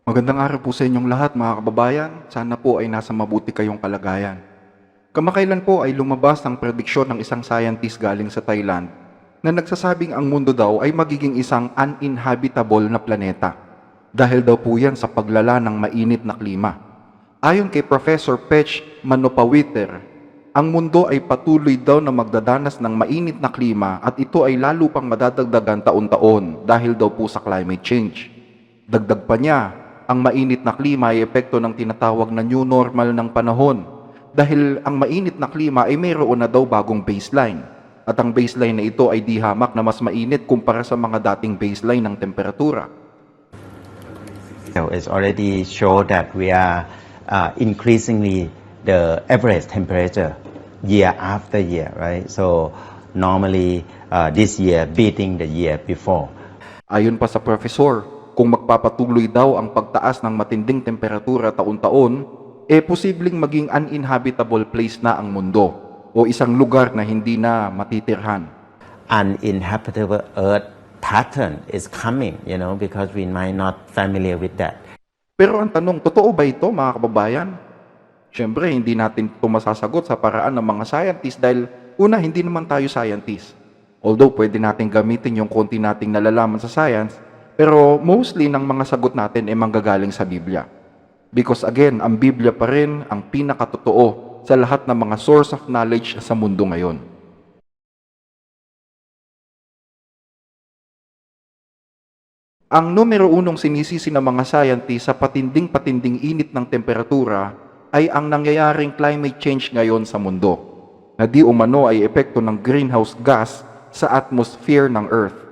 Magandang araw po sa inyong lahat mga kababayan. Sana po ay nasa mabuti kayong kalagayan. Kamakailan po ay lumabas ang prediksyon ng isang scientist galing sa Thailand na nagsasabing ang mundo daw ay magiging isang uninhabitable na planeta. Dahil daw po yan sa paglala ng mainit na klima. Ayon kay Professor Pech Manopawiter, ang mundo ay patuloy daw na magdadanas ng mainit na klima at ito ay lalo pang madadagdagan taon-taon dahil daw po sa climate change. Dagdag pa niya, ang mainit na klima ay epekto ng tinatawag na new normal ng panahon dahil ang mainit na klima ay mayroon na daw bagong baseline at ang baseline na ito ay di hamak na mas mainit kumpara sa mga dating baseline ng temperatura. It's already shown that we are increasingly the average temperature year after year, right? So normally this year beating the year before. Ayon pa sa professor, kung magpapatuloy daw ang pagtaas ng matinding temperatura taon-taon, posibleng maging uninhabitable place na ang mundo o isang lugar na hindi na matitirhan. Uninhabitable Earth pattern is coming, because we might not familiar with that. Pero ang tanong, totoo ba ito mga kababayan? Siyempre, hindi natin ito masasagot sa paraan ng mga scientists dahil una, hindi naman tayo scientists. Although pwede natin gamitin yung konti nating nalalaman sa science, pero mostly ng mga sagot natin ay manggagaling sa Biblia. Because again, ang Biblia pa rin ang pinakatotoo sa lahat ng mga source of knowledge sa mundo ngayon. Ang numero unong sinisisi ng mga scientists sa patinding-patinding init ng temperatura ay ang nangyayaring climate change ngayon sa mundo, na di umano ay epekto ng greenhouse gas sa atmosphere ng Earth.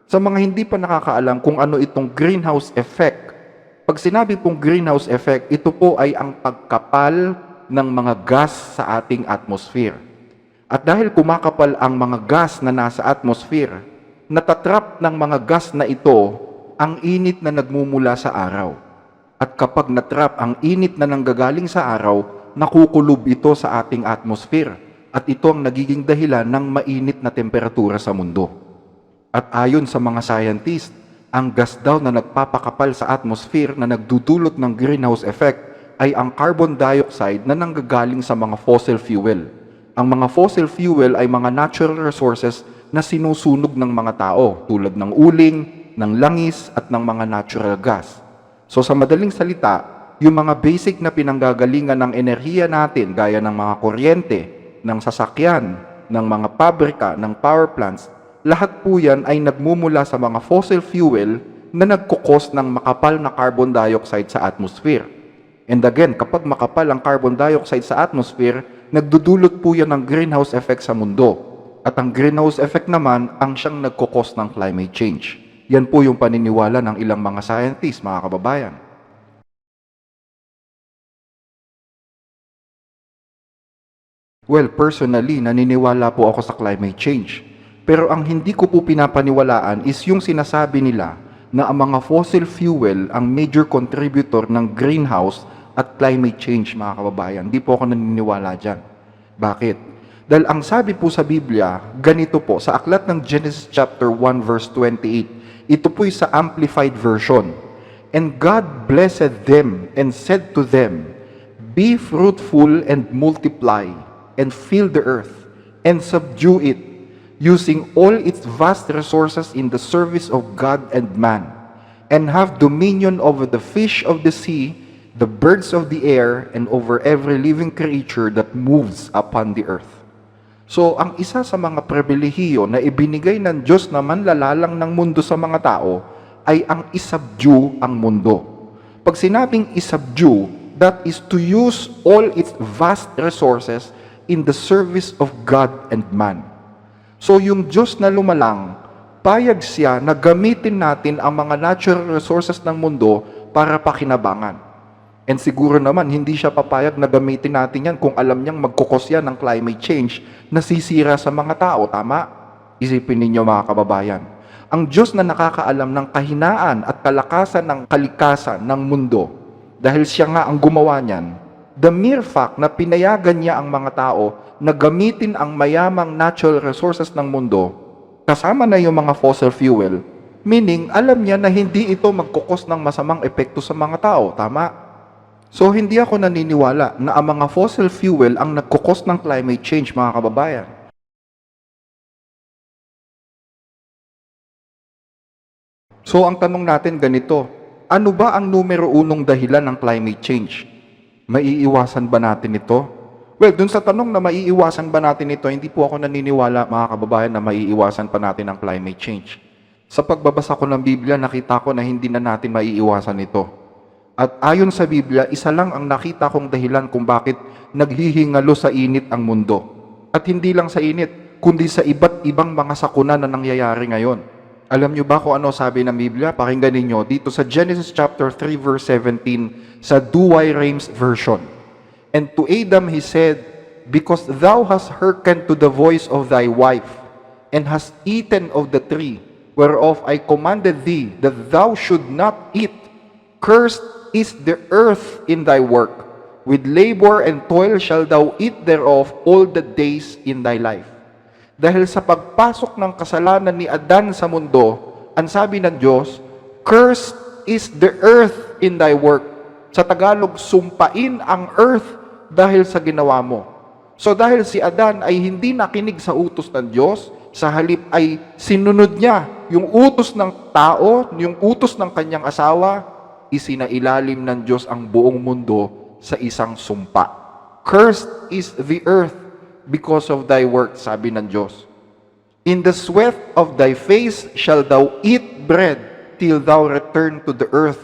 Sa mga hindi pa nakakaalam kung ano itong greenhouse effect, pag sinabi pong greenhouse effect, ito po ay ang pagkapal ng mga gas sa ating atmosphere. At dahil kumakapal ang mga gas na nasa atmosphere, natatrap ng mga gas na ito ang init na nagmumula sa araw. At kapag natrap ang init na nanggagaling sa araw, nakukulob ito sa ating atmosphere. At ito ang nagiging dahilan ng mainit na temperatura sa mundo. At ayon sa mga scientist, ang gas daw na nagpapakapal sa atmosphere na nagdudulot ng greenhouse effect ay ang carbon dioxide na nanggagaling sa mga fossil fuel. Ang mga fossil fuel ay mga natural resources na sinusunog ng mga tao tulad ng uling, ng langis at ng mga natural gas. So sa madaling salita, yung mga basic na pinanggagalingan ng enerhiya natin gaya ng mga kuryente, ng sasakyan, ng mga pabrika, ng power plants, lahat po yan ay nagmumula sa mga fossil fuel na nagkukos ng makapal na carbon dioxide sa atmosphere. And again, kapag makapal ang carbon dioxide sa atmosphere, nagdudulot po yan ng greenhouse effect sa mundo. At ang greenhouse effect naman ang siyang nagkukos ng climate change. Yan po yung paniniwala ng ilang mga scientists, mga kababayan. Well, personally, naniniwala po ako sa climate change. Pero ang hindi ko po pinapaniwalaan is yung sinasabi nila na ang mga fossil fuel ang major contributor ng greenhouse at climate change, mga kababayan. Hindi po ako naniniwala dyan. Bakit? Dahil ang sabi po sa Biblia, ganito po, sa aklat ng Genesis chapter 1 verse 28, ito po'y sa Amplified Version. And God blessed them and said to them, Be fruitful and multiply, and fill the earth, and subdue it, using all its vast resources in the service of God and man, and have dominion over the fish of the sea, the birds of the air, and over every living creature that moves upon the earth. So, ang isa sa mga pribilehiyo na ibinigay ng Diyos na manlalalang ng mundo sa mga tao ay ang isubdue ang mundo. Pag sinabing isubdue, that is to use all its vast resources in the service of God and man. So, yung Diyos na lumalang, payag siya na gamitin natin ang mga natural resources ng mundo para pakinabangan. And siguro naman, hindi siya papayag na gamitin natin yan kung alam niyang magkukos yan ng climate change na sisira sa mga tao. Tama? Isipin ninyo mga kababayan. Ang Diyos na nakakaalam ng kahinaan at kalakasan ng kalikasan ng mundo, dahil siya nga ang gumawa niyan, the mere fact na pinayagan niya ang mga tao na gamitin ang mayamang natural resources ng mundo, kasama na yung mga fossil fuel, Meaning, alam niya na hindi ito magkukos ng masamang epekto sa mga tao. Tama? So, hindi ako naniniwala na ang mga fossil fuel ang nagkukos ng climate change, mga kababayan. So, ang tanong natin ganito, ano ba ang numero unong dahilan ng climate change? Maiiwasan ba natin ito? Well, dun sa tanong na maiiwasan ba natin ito, hindi po ako naniniwala, mga kababayan, na maiiwasan pa natin ang climate change. Sa pagbabasa ko ng Biblia, nakita ko na hindi na natin maiiwasan ito. At ayon sa Biblia, isa lang ang nakita kong dahilan kung bakit naghihingalo sa init ang mundo. At hindi lang sa init, kundi sa iba't ibang mga sakuna na nangyayari ngayon. Alam niyo ba kung ano sabi ng Biblia? Pakinggan ninyo dito sa Genesis chapter 3 verse 17 sa Douay-Rheims version. And to Adam he said, because thou hast hearkened to the voice of thy wife, and hast eaten of the tree, whereof I commanded thee that thou should not eat, cursed is the earth in thy work. With labor and toil shalt thou eat thereof all the days in thy life. Dahil sa pagpasok ng kasalanan ni Adan sa mundo, ang sabi ng Diyos, cursed is the earth in thy work. Sa Tagalog, sumpain ang earth dahil sa ginawa mo. So dahil si Adan ay hindi nakinig sa utos ng Diyos, sa halip ay sinunod niya yung utos ng tao, yung utos ng kanyang asawa, isinailalim ng Diyos ang buong mundo sa isang sumpa. Cursed is the earth because of thy work, sabi ng Diyos. In the sweat of thy face shalt thou eat bread till thou return to the earth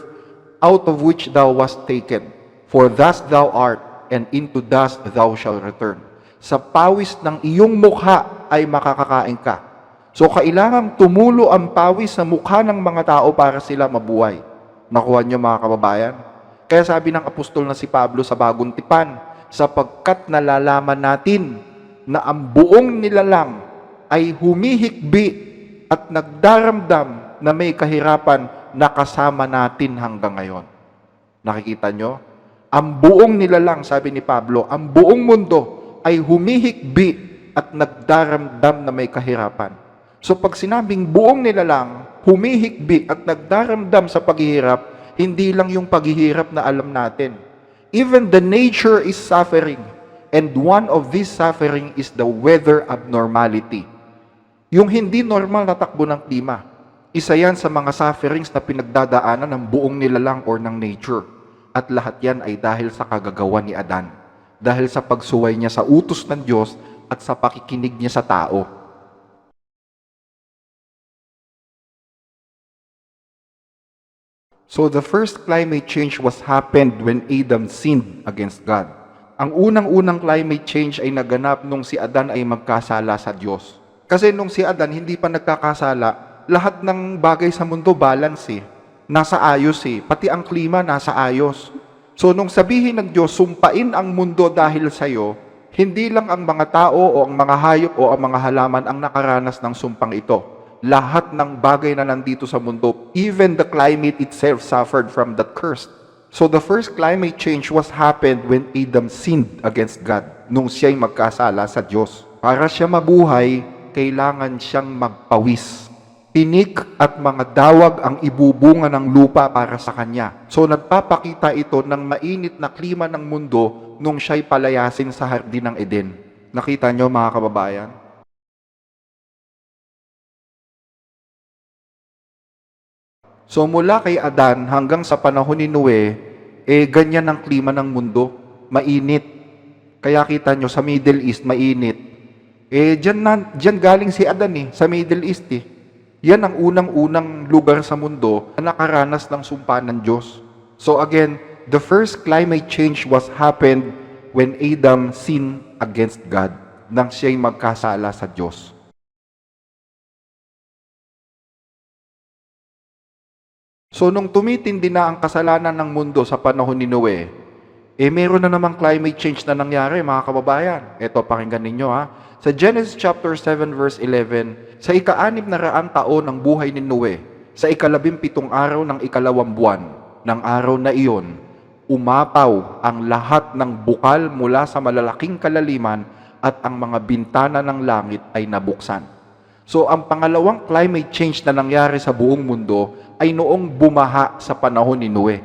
out of which thou wast taken. For thus thou art, and into dust thou shalt return. Sa pawis ng iyong mukha ay makakakain ka. So kailangang tumulo ang pawis sa mukha ng mga tao para sila mabuhay. Nakuha niyo, mga kababayan? Kaya sabi ng apostol na si Pablo sa Bagong Tipan, sapagkat nalalaman natin na ang buong nilalang ay humihikbi at nagdaramdam na may kahirapan na kasama natin hanggang ngayon. Nakikita nyo? Ang buong nilalang, sabi ni Pablo, ang buong mundo ay humihikbi at nagdaramdam na may kahirapan. So pag sinabing buong nilalang, humihikbi at nagdaramdam sa paghihirap, hindi lang yung paghihirap na alam natin. Even the nature is suffering. And one of this suffering is the weather abnormality. Yung hindi normal na takbo ng klima. Isa yan sa mga sufferings na pinagdadaanan ng buong nilalang or ng nature. At lahat yan ay dahil sa kagagawa ni Adan. Dahil sa pagsuway niya sa utos ng Diyos at sa pakikinig niya sa tao. So the first climate change was happened when Adam sinned against God. Ang unang-unang climate change ay naganap nung si Adan ay magkasala sa Diyos. Kasi nung si Adan hindi pa nagkakasala, lahat ng bagay sa mundo balance eh. Nasa ayos eh. Pati ang klima nasa ayos. So nung sabihin ng Diyos, sumpain ang mundo dahil sa'yo, hindi lang ang mga tao o ang mga hayop o ang mga halaman ang nakaranas ng sumpang ito. Lahat ng bagay na nandito sa mundo, even the climate itself suffered from that curse. So the first climate change was happened when Adam sinned against God, nung siya'y magkasala sa Diyos. Para siya mabuhay, kailangan siyang magpawis. Tinik at mga dawag ang ibubunga ng lupa para sa kanya. So nagpapakita ito ng mainit na klima ng mundo nung siya'y palayasin sa hardin ng Eden. Nakita niyo, mga kababayan? So mula kay Adan hanggang sa panahon ni Noe, ganyan ang klima ng mundo, mainit. Kaya kita nyo sa Middle East, mainit. Diyan galing si Adan sa Middle East Yan ang unang-unang lugar sa mundo na nakaranas ng sumpa ng Diyos. So again, the first climate change was happened when Adam sinned against God, nang siya'y magkasala sa Diyos. So nung tumitindi na ang kasalanan ng mundo sa panahon ni Noe, meron na namang climate change na nangyari, mga kababayan. Ito, pakinggan ninyo Sa Genesis chapter 7 verse 11, sa ika-6 na raang taon ng buhay ni Noe, sa ika-17 araw ng ikalawang buwan ng araw na iyon, umapaw ang lahat ng bukal mula sa malalaking kalaliman at ang mga bintana ng langit ay nabuksan. So ang pangalawang climate change na nangyari sa buong mundo ay noong bumaha sa panahon ni Noe.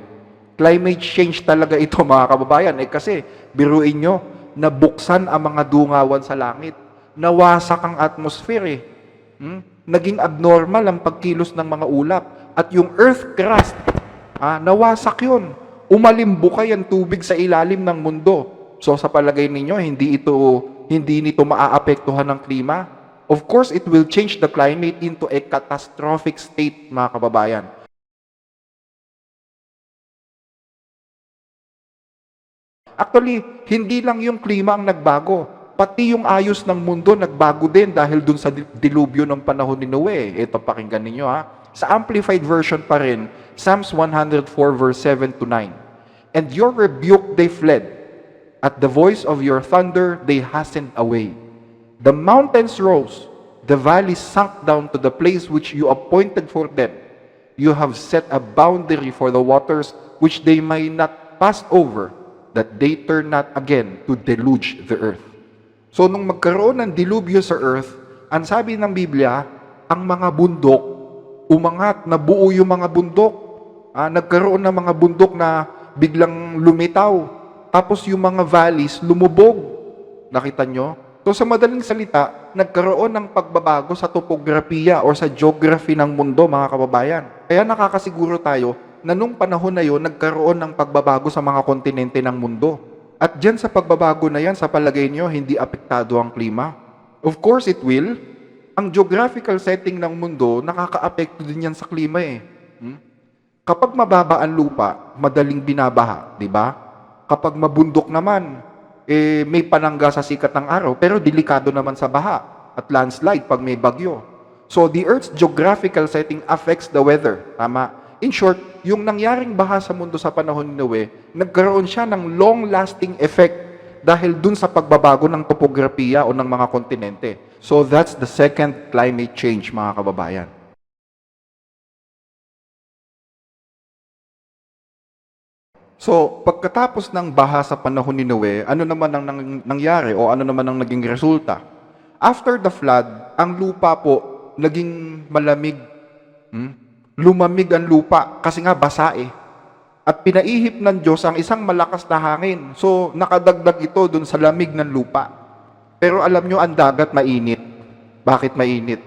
Climate change talaga ito mga kababayan. Kasi biruin nyo, nabuksan ang mga dungawan sa langit. Nawasak ang atmosphere Naging abnormal ang pagkilos ng mga ulap. At yung earth crust, nawasak yun. Umalimbukay ang tubig sa ilalim ng mundo. So sa palagay ninyo, hindi nito maaapektuhan ng klima? Of course, it will change the climate into a catastrophic state, mga kababayan. Actually, hindi lang yung klima ang nagbago. Pati yung ayos ng mundo nagbago din dahil dun sa dilubyo ng panahon ni Noe. Ito, pakinggan ninyo Sa Amplified Version pa rin, Psalms 104 verse 7 to 9. And your rebuke they fled. At the voice of your thunder they hastened away. The mountains rose, the valleys sunk down to the place which you appointed for them. You have set a boundary for the waters which they may not pass over, that they turn not again to deluge the earth. So nung magkaroon ng dilubyo sa earth, ang sabi ng Biblia, ang mga bundok, umangat, nabuo yung mga bundok. Nagkaroon ng mga bundok na biglang lumitaw. Tapos yung mga valleys, lumubog. Nakita nyo? So sa madaling salita, nagkaroon ng pagbabago sa topografiya o sa geography ng mundo, mga kababayan. Kaya nakakasiguro tayo na nung panahon na yon, nagkaroon ng pagbabago sa mga kontinente ng mundo. At dyan sa pagbabago na yan, sa palagay nyo, hindi apektado ang klima? Of course it will. Ang geographical setting ng mundo, nakaka-apekto din yan sa klima Kapag mababa ang lupa, madaling binabaha, di ba? Kapag mabundok naman, may panangga sa sikat ng araw, pero delikado naman sa baha at landslide pag may bagyo. So the Earth's geographical setting affects the weather. Tama. In short, yung nangyaring baha sa mundo sa panahon ni Noe, nagkaroon siya ng long-lasting effect dahil dun sa pagbabago ng topografiya o ng mga kontinente. So that's the second climate change, mga kababayan. So, pagkatapos ng baha sa panahon ni Noe, ano naman ang nangyari o ano naman ang naging resulta? After the flood, ang lupa po naging malamig. Lumamig ang lupa kasi nga basa At pinaihip ng Diyos ang isang malakas na hangin. So, nakadagdag ito dun sa lamig ng lupa. Pero alam nyo, ang dagat mainit. Bakit mainit?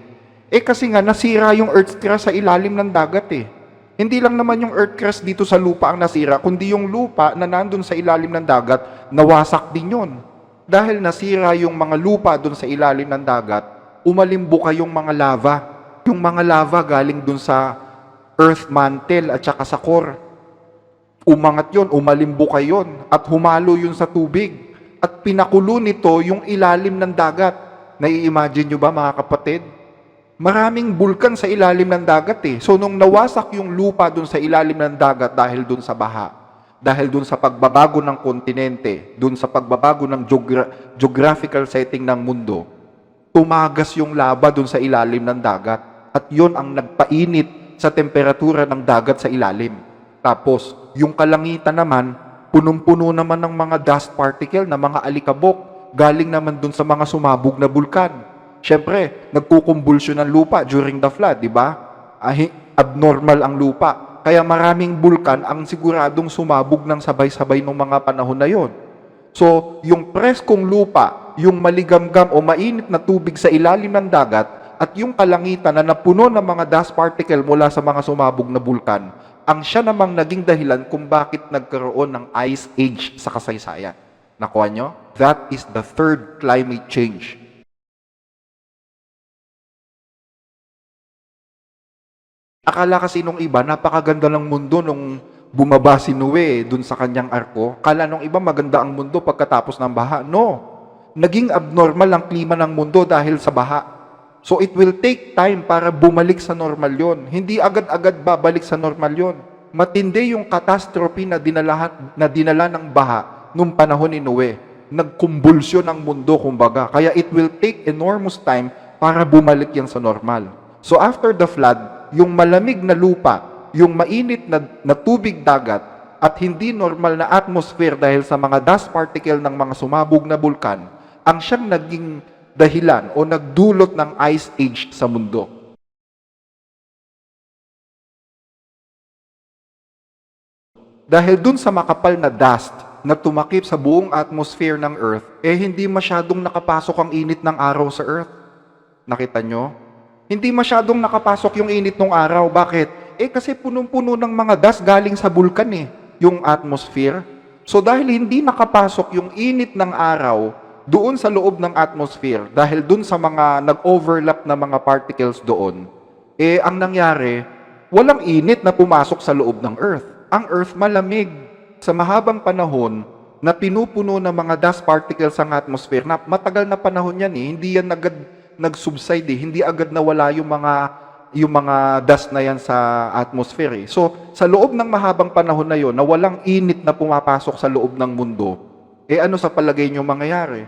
Kasi nga nasira yung earth crust sa ilalim ng dagat Hindi lang naman yung earth crust dito sa lupa ang nasira, kundi yung lupa na nandun sa ilalim ng dagat, nawasak din yun. Dahil nasira yung mga lupa dun sa ilalim ng dagat, umalimbuka yung mga lava. Yung mga lava galing dun sa earth mantle at saka sa core. Umangat yun, umalimbuka yun, at humalo yun sa tubig. At pinakulo nito yung ilalim ng dagat. Nai-imagine nyo ba, mga kapatid? Maraming bulkan sa ilalim ng dagat So nung nawasak yung lupa dun sa ilalim ng dagat dahil dun sa baha, dahil dun sa pagbabago ng kontinente, dun sa pagbabago ng geographical setting ng mundo, tumagas yung lava dun sa ilalim ng dagat. At yun ang nagpainit sa temperatura ng dagat sa ilalim. Tapos, yung kalangitan naman, punong-puno naman ng mga dust particle na mga alikabok, galing naman dun sa mga sumabog na bulkan. Siyempre, nagkukumbulsyon ang lupa during the flood, di ba? Abnormal ang lupa. Kaya maraming bulkan ang siguradong sumabog ng sabay-sabay ng mga panahon na yon. So, yung preskong lupa, yung maligamgam o mainit na tubig sa ilalim ng dagat, at yung kalangitan na napuno ng mga dust particle mula sa mga sumabog na bulkan, ang siya namang naging dahilan kung bakit nagkaroon ng ice age sa kasaysayan. Nakuha nyo? That is the third climate change. Akala kasi nung iba, napakaganda ng mundo nung bumaba si Noe dun sa kanyang arko. Akala nung iba, maganda ang mundo pagkatapos ng baha. No. Naging abnormal ang klima ng mundo dahil sa baha. So it will take time para bumalik sa normal yon. Hindi agad-agad babalik sa normal yon. Matindi yung catastrophe na dinala ng baha nung panahon ni Noe. Nagkumbulsyon ang mundo, kumbaga. Kaya it will take enormous time para bumalik yan sa normal. So after the flood, yung malamig na lupa, yung mainit na tubig dagat, at hindi normal na atmosphere dahil sa mga dust particle ng mga sumabog na bulkan, ang siyang naging dahilan o nagdulot ng ice age sa mundo? Dahil dun sa makapal na dust na tumakip sa buong atmosphere ng Earth, hindi masyadong nakapasok ang init ng araw sa Earth. Nakita nyo? Hindi masyadong nakapasok yung init ng araw. Bakit? Kasi punong-puno ng mga dust galing sa bulkan yung atmosphere. So dahil hindi nakapasok yung init ng araw doon sa loob ng atmosphere, dahil doon sa mga nag-overlap na mga particles doon, ang nangyari, walang init na pumasok sa loob ng Earth. Ang Earth malamig. Sa mahabang panahon na pinupuno ng mga dust particles ang atmosphere, na matagal na panahon yan hindi yan agad nag-subside hindi agad nawala yung mga dust na yan sa atmosphere So, sa loob ng mahabang panahon na yon na walang init na pumapasok sa loob ng mundo, ano sa palagay nyo mangyayari?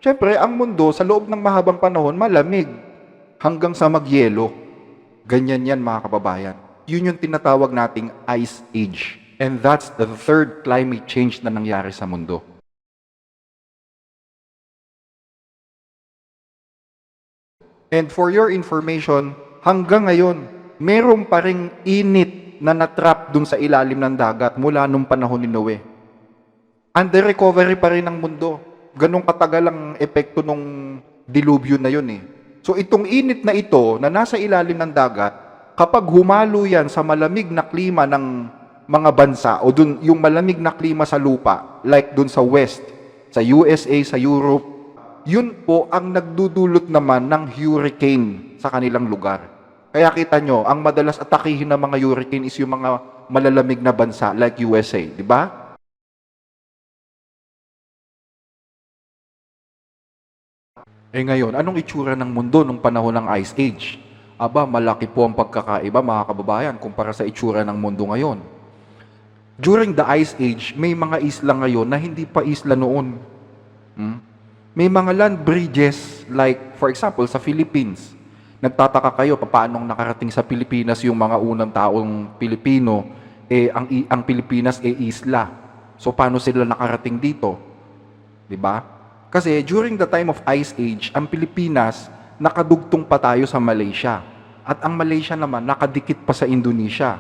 Siyempre, ang mundo sa loob ng mahabang panahon malamig hanggang sa magyelo. Ganyan yan mga kababayan. Yun yung tinatawag nating ice age. And that's the third climate change na nangyari sa mundo. And for your information, hanggang ngayon, meron pa ring init na natrap dun sa ilalim ng dagat mula nung panahon ni Noe. Under recovery pa rin ang mundo. Ganong katagal ang epekto nung dilubyo na yun So itong init na ito na nasa ilalim ng dagat, kapag humalo yan sa malamig na klima ng mga bansa o dun yung malamig na klima sa lupa, like dun sa West, sa USA, sa Europe, yun po ang nagdudulot naman ng hurricane sa kanilang lugar. Kaya kita nyo, ang madalas atakihin ng mga hurricane is yung mga malalamig na bansa like USA, di ba? Ngayon, anong itsura ng mundo nung panahon ng Ice Age? Aba, malaki po ang pagkakaiba mga kababayan kumpara sa itsura ng mundo ngayon. During the Ice Age, may mga isla ngayon na hindi pa isla noon. May mga land bridges like, for example, sa Philippines. Nagtataka kayo, paano nakarating sa Pilipinas yung mga unang taong Pilipino, ang Pilipinas isla. So, paano sila nakarating dito? Diba? Kasi during the time of Ice Age, ang Pilipinas, nakadugtong pa tayo sa Malaysia. At ang Malaysia naman, nakadikit pa sa Indonesia.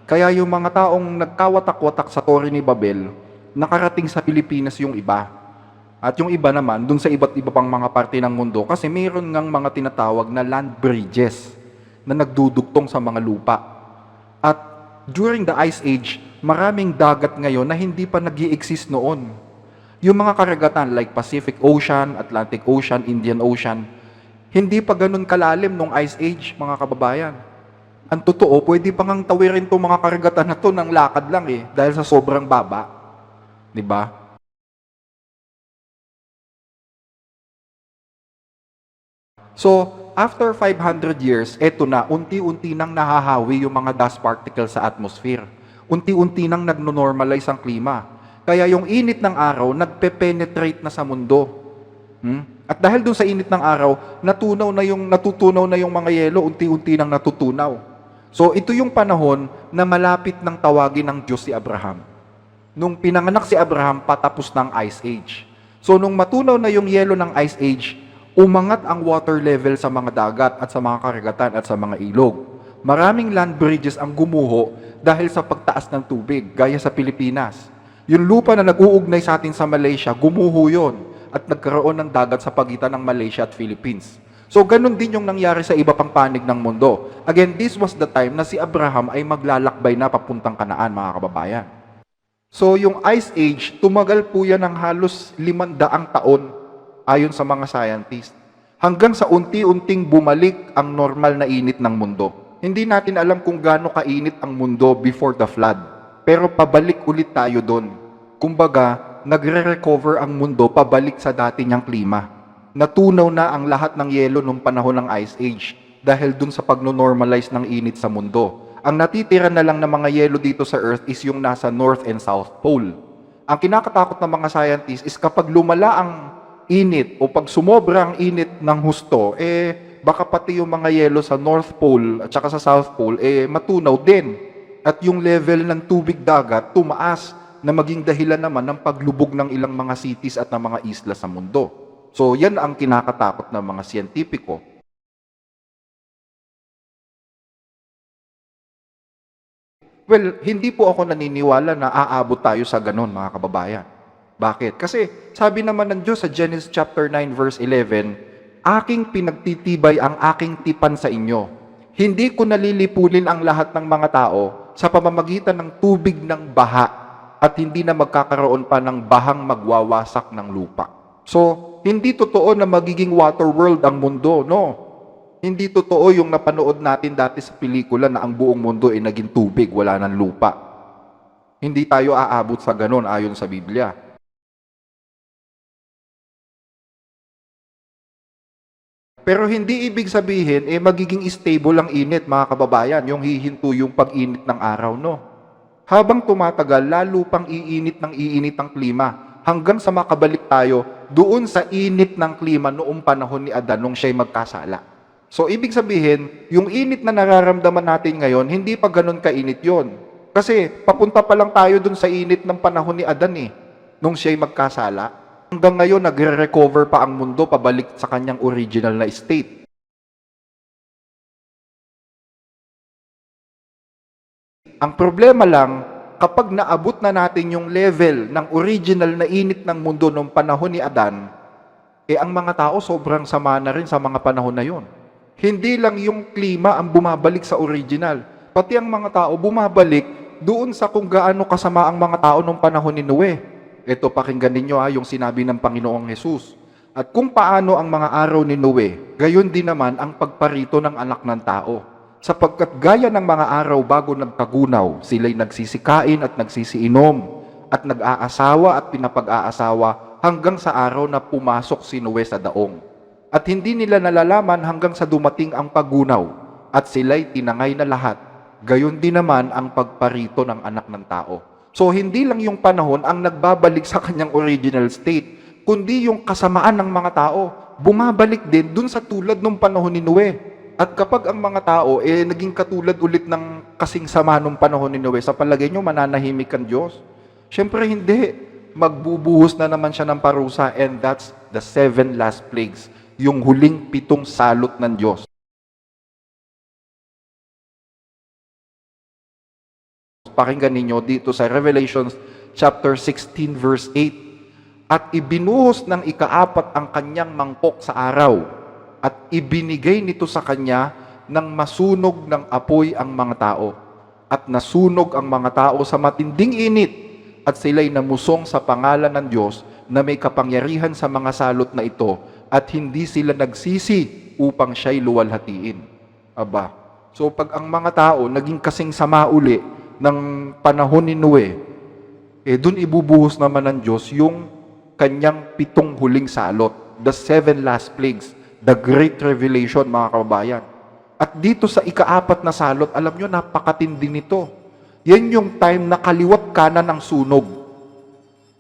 Kaya yung mga taong nagkawatak-watak sa Torre ni Babel, nakarating sa Pilipinas yung iba. At yung iba naman, dun sa iba't iba pang mga parte ng mundo, kasi mayroon ngang mga tinatawag na land bridges na nagdudugtong sa mga lupa. At during the Ice Age, maraming dagat ngayon na hindi pa nag-i-exist noon. Yung mga karagatan like Pacific Ocean, Atlantic Ocean, Indian Ocean, hindi pa ganun kalalim nung Ice Age, mga kababayan. Ang totoo, pwede pa ngang tawirin itong mga karagatan na to ng lakad lang dahil sa sobrang baba. Diba? So, after 500 years, eto na, unti-unti nang nahahawi yung mga dust particles sa atmosphere. Unti-unti nang nagno-normalize ang klima. Kaya yung init ng araw, nagpe-penetrate na sa mundo. At dahil doon sa init ng araw, natutunaw na yung mga yelo, unti-unti nang natutunaw. So, ito yung panahon na malapit ng tawagin ng Diyos si Abraham. Nung pinanganak si Abraham, patapos ng Ice Age. So, nung matunaw na yung yelo ng Ice Age, umangat ang water level sa mga dagat at sa mga karagatan at sa mga ilog. Maraming land bridges ang gumuho dahil sa pagtaas ng tubig, gaya sa Pilipinas. Yung lupa na nag-uugnay sa atin sa Malaysia, gumuho yun at nagkaroon ng dagat sa pagitan ng Malaysia at Philippines. So, ganun din yung nangyari sa iba pang panig ng mundo. Again, this was the time na si Abraham ay maglalakbay na papuntang Kanaan, mga kababayan. So, yung Ice Age, tumagal po yan ng halos 500 taon ayon sa mga scientists. Hanggang sa unti-unting bumalik ang normal na init ng mundo. Hindi natin alam kung gaano kainit ang mundo before the flood. Pero pabalik ulit tayo doon. Kumbaga, nagre-recover ang mundo pabalik sa dati niyang klima. Natunaw na ang lahat ng yelo nung panahon ng Ice Age dahil dun sa pagno-normalize ng init sa mundo. Ang natitira na lang ng mga yelo dito sa Earth is yung nasa North and South Pole. Ang kinakatakot ng mga scientists is kapag lumala ang init o pag sumobra ang init ng husto, baka pati yung mga yelo sa North Pole at saka sa South Pole, matunaw din. At yung level ng tubig dagat tumaas na maging dahilan naman ng paglubog ng ilang mga cities at ng mga isla sa mundo. So yan ang kinakatakot ng mga siyentipiko. Well, hindi po ako naniniwala na aabot tayo sa ganon, mga kababayan. Bakit? Kasi sabi naman ng Diyos sa Genesis chapter 9 verse 11, aking pinagtitibay ang aking tipan sa inyo. Hindi ko nalilipunin ang lahat ng mga tao sa pamamagitan ng tubig ng baha at hindi na magkakaroon pa ng bahang magwawasak ng lupa. So, hindi totoo na magiging water world ang mundo, no? Hindi totoo yung napanood natin dati sa pelikula na ang buong mundo ay naging tubig, wala ng lupa. Hindi tayo aabot sa ganon ayon sa Biblia. Pero hindi ibig sabihin, magiging stable ang init, mga kababayan, yung hihinto yung pag-init ng araw, no? Habang tumatagal, lalo pang iinit ang klima, hanggang sa makabalik tayo doon sa init ng klima noong panahon ni Adan, nung siya'y magkasala. So, ibig sabihin, yung init na nararamdaman natin ngayon, hindi pa ganun kainit yon. Kasi, papunta pa lang tayo dun sa init ng panahon ni Adan nung siya'y magkasala. Hanggang ngayon, nagre-recover pa ang mundo pabalik sa kanyang original na state. Ang problema lang, kapag naabot na natin yung level ng original na init ng mundo noong panahon ni Adan, ang mga tao sobrang sama na rin sa mga panahon na yon. Hindi lang yung klima ang bumabalik sa original, pati ang mga tao bumabalik doon sa kung gaano kasama ang mga tao noong panahon ni Noe. Ito, pakinggan ninyo yung sinabi ng Panginoong Jesus. At kung paano ang mga araw ni Noe, gayon din naman ang pagparito ng anak ng tao. Sapagkat gaya ng mga araw bago nagkagunaw, sila'y nagsisikain at nagsisiinom, at nag-aasawa at pinapag-aasawa hanggang sa araw na pumasok si Noe sa daong. At hindi nila nalalaman hanggang sa dumating ang paggunaw, at sila'y tinangay na lahat. Gayon din naman ang pagparito ng anak ng tao. So, hindi lang yung panahon ang nagbabalik sa kanyang original state, kundi yung kasamaan ng mga tao, bumabalik din dun sa tulad ng panahon ni Noe. At kapag ang mga tao naging katulad ulit ng kasing sama nung panahon ni Noe, sa palagay nyo mananahimik ang Diyos? Siyempre hindi. Magbubuhos na naman siya ng parusa, and that's the 7 last plagues, yung huling 7 salot ng Diyos. Pakinggan ninyo dito sa Revelation chapter 16 verse 8. At ibinuhos ng ika-4 ang kanyang mangkok sa araw, at ibinigay nito sa kanya ng masunog ng apoy ang mga tao. At nasunog ang mga tao sa matinding init, at sila'y namusong sa pangalan ng Diyos na may kapangyarihan sa mga salot na ito, at hindi sila nagsisi upang siya'y luwalhatiin. Aba, so pag ang mga tao naging kasing sama uli ng panahon ni Noe, dun ibubuhos naman ng Diyos yung kanyang 7 huling salot, the 7 last plagues, the great revelation, mga kababayan. At dito sa ika-4 na salot, alam nyo, napakatindi nito. Yan yung time na kaliwat kanan ng sunog.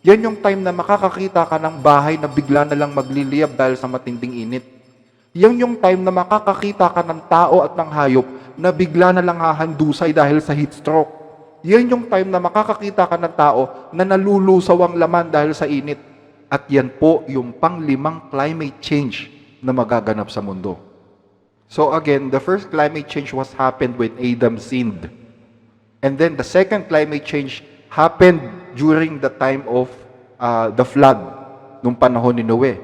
Yan yung time na makakakita ka ng bahay na bigla na lang magliliyab dahil sa matinding init. Yan yung time na makakakita ka ng tao at ng hayop na bigla na lang hahandusay dahil sa heat stroke. Yan yung time na makakakita ka ng tao na nalulusaw ang laman dahil sa init. At yan po yung pang-5 climate change na magaganap sa mundo. So again, the first climate change was happened when Adam sinned. And then the second climate change happened during the time of the flood, nung panahon ni Noe.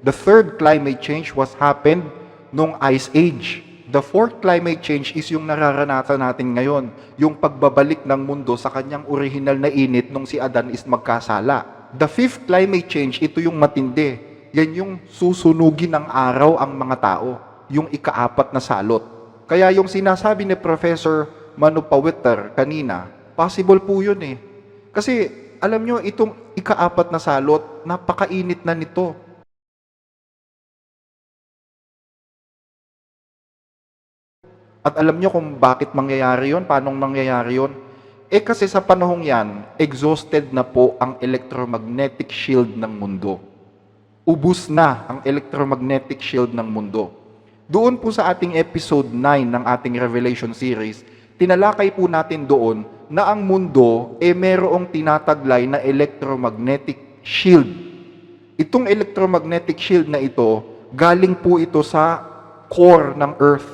The third climate change was happened nung Ice Age. The fourth climate change is yung nararanasan natin ngayon, yung pagbabalik ng mundo sa kanyang original na init nung si Adan is magkasala. The fifth climate change, ito yung matindi. Yan yung susunugin ng araw ang mga tao, yung ika-4 na salot. Kaya yung sinasabi ni Professor Manu Pawiter kanina, possible po yun Kasi alam nyo, itong ika-4 na salot, napakainit na nito. At alam nyo kung bakit mangyayari yon, paano mangyayari yon? Kasi sa panahong yan, exhausted na po ang electromagnetic shield ng mundo. Ubus na ang electromagnetic shield ng mundo. Doon po sa ating episode 9 ng ating Revelation series, tinalakay po natin doon na ang mundo merong tinataglay na electromagnetic shield. Itong electromagnetic shield na ito, galing po ito sa core ng Earth.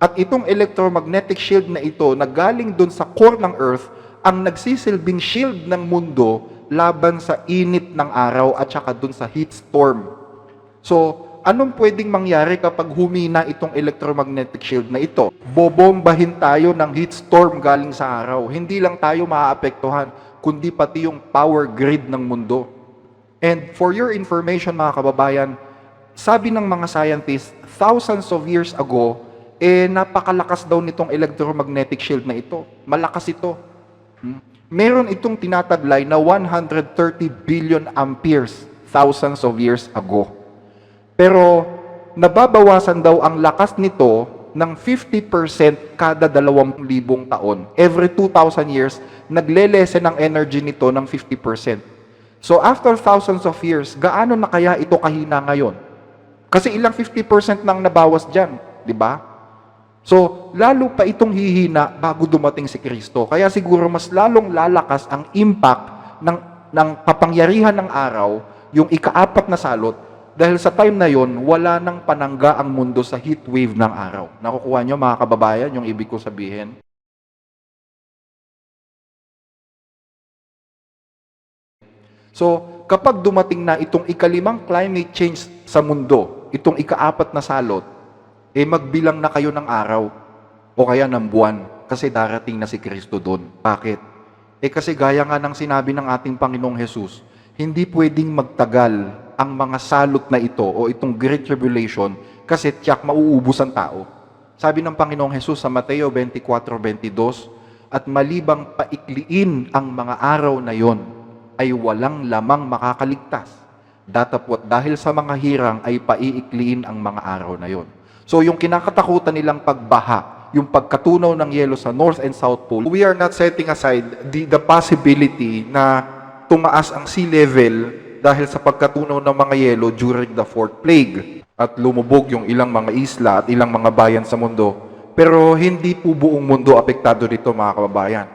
At itong electromagnetic shield na ito, na galing dun sa core ng Earth, ang nagsisilbing shield ng mundo laban sa init ng araw at saka dun sa heat storm. So, anong pwedeng mangyari kapag humina itong electromagnetic shield na ito? Bobombahin tayo ng heat storm galing sa araw. Hindi lang tayo maaapektuhan, kundi pati yung power grid ng mundo. And for your information mga kababayan, sabi ng mga scientists, thousands of years ago, napakalakas daw nitong electromagnetic shield na ito. Malakas ito. Meron itong tinataglay na 130 billion amperes thousands of years ago. Pero nababawasan daw ang lakas nito ng 50% kada 2,000 taon. Every 2,000 years, nagle-lessen ang energy nito ng 50%. So after thousands of years, gaano na kaya ito kahina ngayon? Kasi ilang 50% nang nabawas dyan, di ba? So, lalo pa itong hihina bago dumating si Kristo. Kaya siguro mas lalong lalakas ang impact ng kapangyarihan ng araw, yung ika-4 na salot, dahil sa time na yon, wala nang panangga ang mundo sa heat wave ng araw. Nakukuha nyo mga kababayan yung ibig ko sabihin? So, kapag dumating na itong ika-5 climate change sa mundo, itong ika-4 na salot, magbilang na kayo ng araw o kaya ng buwan kasi darating na si Kristo doon. Bakit? Kasi gaya nga ng sinabi ng ating Panginoong Jesus, hindi pwedeng magtagal ang mga salot na ito o itong Great Tribulation kasi tiyak mauubos ang tao. Sabi ng Panginoong Jesus sa Mateo 24:22, at malibang paikliin ang mga araw na yon, ay walang lamang makakaligtas. Datapwat dahil sa mga hirang ay paiikliin ang mga araw na yon. So yung kinakatakutan nilang pagbaha, yung pagkatunaw ng yelo sa North and South Pole, we are not setting aside the possibility na tumaas ang sea level dahil sa pagkatunaw ng mga yelo during the fourth plague at lumubog yung ilang mga isla at ilang mga bayan sa mundo. Pero hindi po buong mundo apektado dito mga kababayan.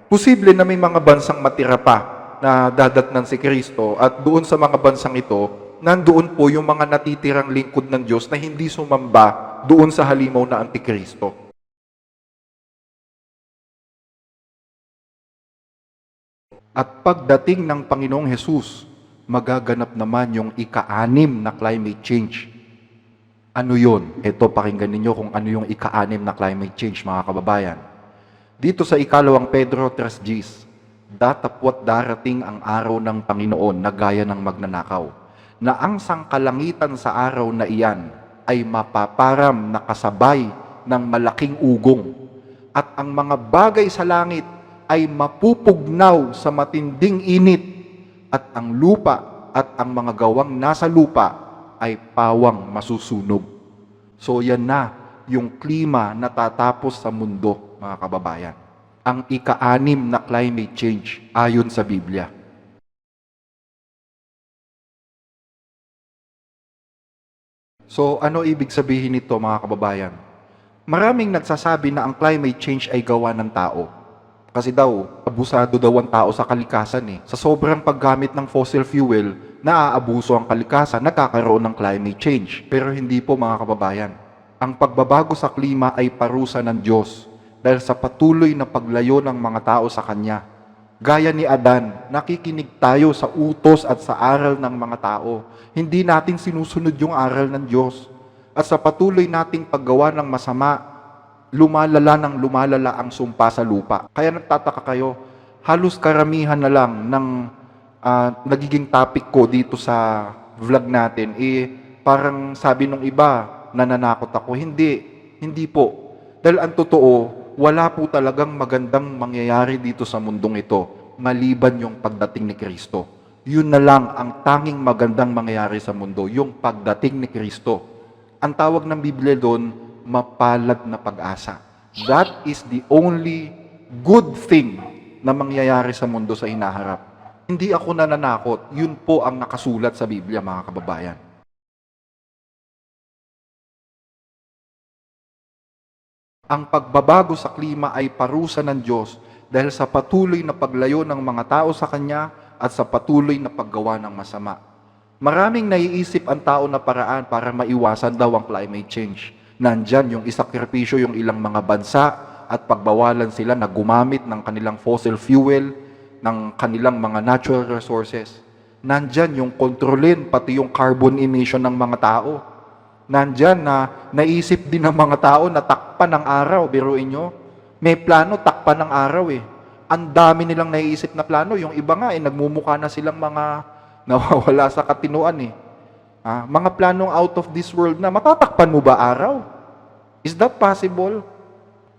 Posible na may mga bansang matira pa na dadatnan si Kristo at doon sa mga bansang ito, nandoon po yung mga natitirang lingkod ng Diyos na hindi sumamba doon sa halimaw na Antikristo. At pagdating ng Panginoong Hesus, magaganap naman yung ika-6 na climate change. Ano yun? Ito, pakinggan ninyo kung ano yung ika-6 na climate change, mga kababayan. Dito sa 2 Pedro 3:10, datapwat darating ang araw ng Panginoon na gaya ng magnanakaw, na ang sangkalangitan sa araw na iyan ay mapaparam na kasabay ng malaking ugong, at ang mga bagay sa langit ay mapupugnaw sa matinding init, at ang lupa at ang mga gawang nasa lupa ay pawang masusunog. So yan na yung klima na tatapos sa mundo, mga kababayan. Ang ika-6 na climate change ayon sa Biblia. So, ano ibig sabihin nito mga kababayan? Maraming nagsasabi na ang climate change ay gawa ng tao. Kasi daw, abusado daw ang tao sa kalikasan eh. Sa sobrang paggamit ng fossil fuel, naaabuso ang kalikasan, nagkakaroon ng climate change. Pero hindi po mga kababayan. Ang pagbabago sa klima ay parusa ng Diyos dahil sa patuloy na paglayo ng mga tao sa Kanya. Gaya ni Adan, nakikinig tayo sa utos at sa aral ng mga tao. Hindi natin sinusunod yung aral ng Diyos. At sa patuloy nating paggawa ng masama, lumalala ang sumpa sa lupa. Kaya nagtataka kayo, halos karamihan na lang ng nagiging topic ko dito sa vlog natin, parang sabi nung iba, nananakot ako. Hindi po. Dahil ang totoo, wala po talagang magandang mangyayari dito sa mundong ito, maliban yung pagdating ni Kristo. Yun na lang ang tanging magandang mangyayari sa mundo, yung pagdating ni Kristo. Ang tawag ng Biblia doon, mapalad na pag-asa. That is the only good thing na mangyayari sa mundo sa hinaharap. Hindi ako nananakot, yun po ang nakasulat sa Biblia, mga kababayan. Ang pagbabago sa klima ay parusa ng Diyos dahil sa patuloy na paglayo ng mga tao sa Kanya at sa patuloy na paggawa ng masama. Maraming naiisip ang tao na paraan para maiwasan daw ang climate change. Nandyan yung isakripisyo yung ilang mga bansa at pagbawalan sila na gumamit ng kanilang fossil fuel, ng kanilang mga natural resources. Nandyan yung kontrolin pati yung carbon emission ng mga tao. Nandyan na naisip din ng mga tao na takpan ng araw, biruin nyo. May plano takpan ng araw eh. Ang dami nilang naiisip na plano. Yung iba nga nagmumukha na silang mga nawawala sa katinuan eh. Mga planong out of this world na, matatakpan mo ba araw? Is that possible?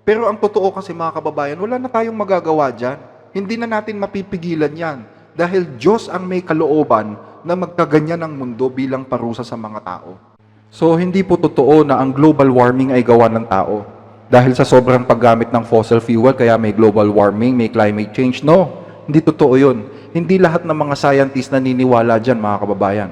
Pero ang totoo kasi mga kababayan, wala na tayong magagawa dyan. Hindi na natin mapipigilan yan. Dahil Diyos ang may kalooban na magkaganyan ng mundo bilang parusa sa mga tao. So, hindi po totoo na ang global warming ay gawa ng tao. Dahil sa sobrang paggamit ng fossil fuel, kaya may global warming, may climate change. No, hindi totoo yun. Hindi lahat ng mga scientists naniniwala dyan, mga kababayan.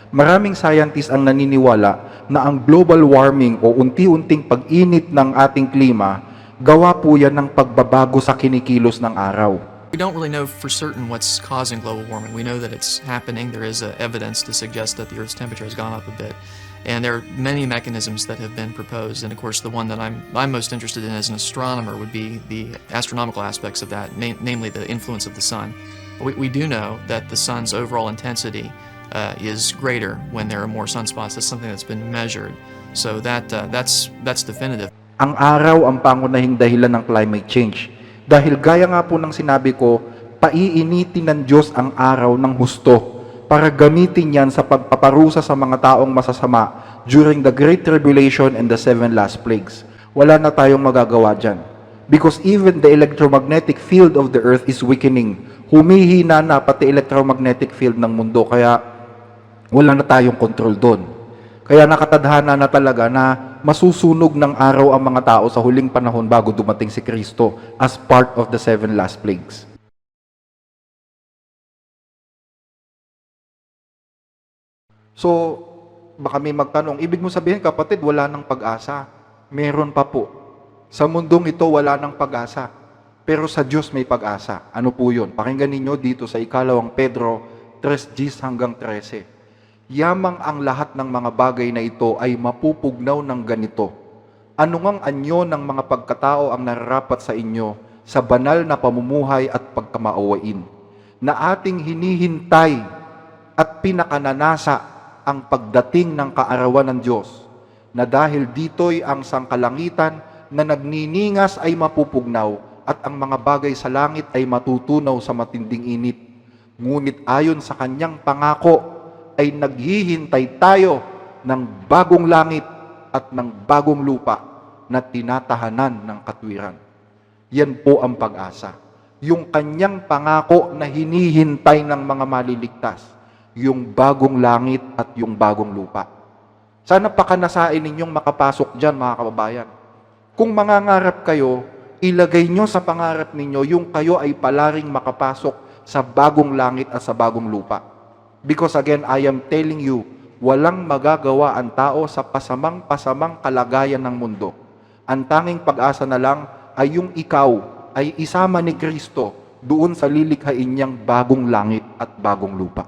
Maraming scientists ang naniniwala na ang global warming o unti-unting pag-init ng ating klima, gawa po yan ng pagbabago sa kinikilos ng araw. We don't really know for certain what's causing global warming. We know that it's happening. There is evidence to suggest that the Earth's temperature has gone up a bit. And there are many mechanisms that have been proposed. And of course, the one that I'm most interested in as an astronomer would be the astronomical aspects of that, namely the influence of the sun. We do know that the sun's overall intensity is greater when there are more sunspots. That's something that's been measured. So that's definitive. Ang araw ang pangunahing dahilan ng climate change. Dahil gaya nga po ng sinabi ko, paiinitin ng Diyos ang araw ng husto para gamitin yan sa pagpaparusa sa mga taong masasama during the Great Tribulation and the 7 last plagues. Wala na tayong magagawa dyan. Because even the electromagnetic field of the earth is weakening. Humihina na pati electromagnetic field ng mundo, kaya wala na tayong control doon. Kaya nakatadhana na talaga na masusunog ng araw ang mga tao sa huling panahon bago dumating si Kristo as part of the 7 last plagues. So, baka may magtanong, ibig mo sabihin kapatid, wala nang pag-asa. Meron pa po. Sa mundong ito, wala nang pag-asa. Pero sa Diyos may pag-asa. Ano po yun? Pakinggan ninyo dito sa ikalawang Pedro 3:10 hanggang 13. Yamang ang lahat ng mga bagay na ito ay mapupugnaw ng ganito. Ano ngang anyo ng mga pagkatao ang nararapat sa inyo sa banal na pamumuhay at pagkamaawain, na ating hinihintay at pinakananasa ang pagdating ng kaarawan ng Diyos, na dahil dito'y ang sangkalangitan na nagniningas ay mapupugnaw at ang mga bagay sa langit ay matutunaw sa matinding init. Ngunit ayon sa kanyang pangako, ay naghihintay tayo ng bagong langit at ng bagong lupa na tinatahanan ng katwiran. Yan po ang pag-asa. Yung kanyang pangako na hinihintay ng mga maliligtas, yung bagong langit at yung bagong lupa. Sana pakanasain ninyong makapasok dyan, mga kababayan. Kung mangangarap kayo, ilagay nyo sa pangarap ninyo yung kayo ay palaring makapasok sa bagong langit at sa bagong lupa. Because again, I am telling you, walang magagawa ang tao sa pasamang-pasamang kalagayan ng mundo. Ang tanging pag-asa na lang ay yung ikaw ay isama ni Kristo doon sa lilikhain niyang bagong langit at bagong lupa.